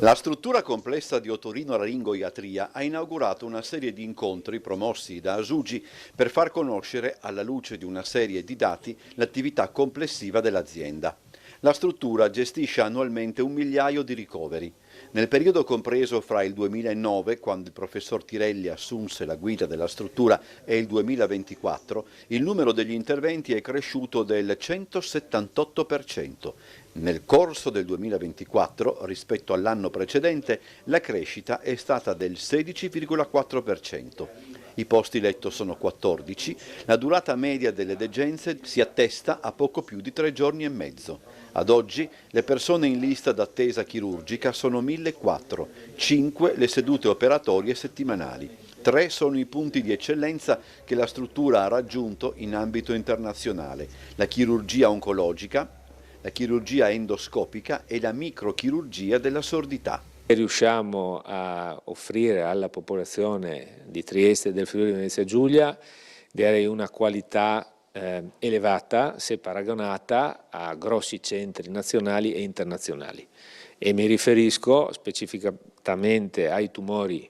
La struttura complessa di otorinolaringoiatria ha inaugurato una serie di incontri promossi da Asugi per far conoscere, alla luce di una serie di dati, l'attività complessiva dell'azienda. La struttura gestisce annualmente 1 migliaio di ricoveri. Nel periodo compreso fra il 2009, quando il professor Tirelli assunse la guida della struttura, e il 2024, il numero degli interventi è cresciuto del 178%. Nel corso del 2024, rispetto all'anno precedente, la crescita è stata del 16,4%. I posti letto sono 14, la durata media delle degenze si attesta a poco più di 3 giorni e mezzo. Ad oggi le persone in lista d'attesa chirurgica sono 1.004, 5 le sedute operatorie settimanali. 3 sono i punti di eccellenza che la struttura ha raggiunto in ambito internazionale: la chirurgia oncologica, la chirurgia endoscopica e la microchirurgia della sordità. Riusciamo a offrire alla popolazione di Trieste e del Friuli Venezia Giulia direi una qualità elevata se paragonata a grossi centri nazionali e internazionali, e mi riferisco specificatamente ai tumori,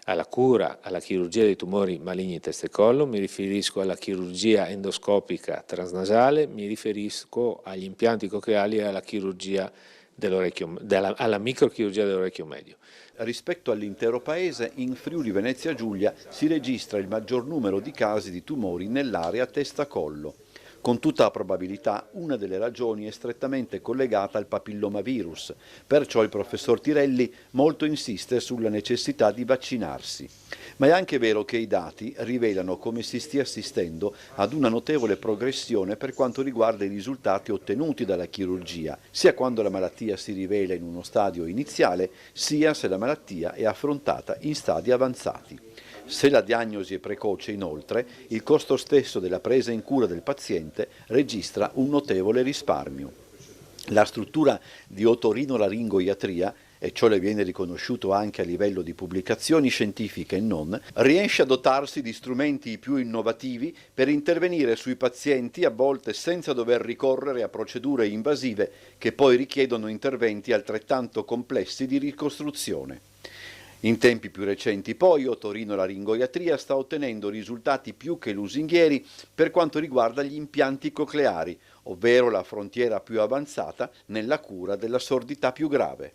alla cura, alla chirurgia dei tumori maligni testa e collo, mi riferisco alla chirurgia endoscopica transnasale, mi riferisco agli impianti cocleari e alla chirurgia alla microchirurgia dell'orecchio medio. Rispetto all'intero paese, in Friuli Venezia Giulia si registra il maggior numero di casi di tumori nell'area testa-collo. Con tutta probabilità una delle ragioni è strettamente collegata al papillomavirus, perciò il professor Tirelli molto insiste sulla necessità di vaccinarsi. Ma è anche vero che i dati rivelano come si stia assistendo ad una notevole progressione per quanto riguarda i risultati ottenuti dalla chirurgia, sia quando la malattia si rivela in uno stadio iniziale, sia se la malattia è affrontata in stadi avanzati. Se la diagnosi è precoce, inoltre, il costo stesso della presa in cura del paziente registra un notevole risparmio. La struttura di otorinolaringoiatria, e ciò le viene riconosciuto anche a livello di pubblicazioni scientifiche e non, riesce a dotarsi di strumenti più innovativi per intervenire sui pazienti, a volte senza dover ricorrere a procedure invasive che poi richiedono interventi altrettanto complessi di ricostruzione. In tempi più recenti poi otorinolaringoiatria sta ottenendo risultati più che lusinghieri per quanto riguarda gli impianti cocleari, ovvero la frontiera più avanzata nella cura della sordità più grave.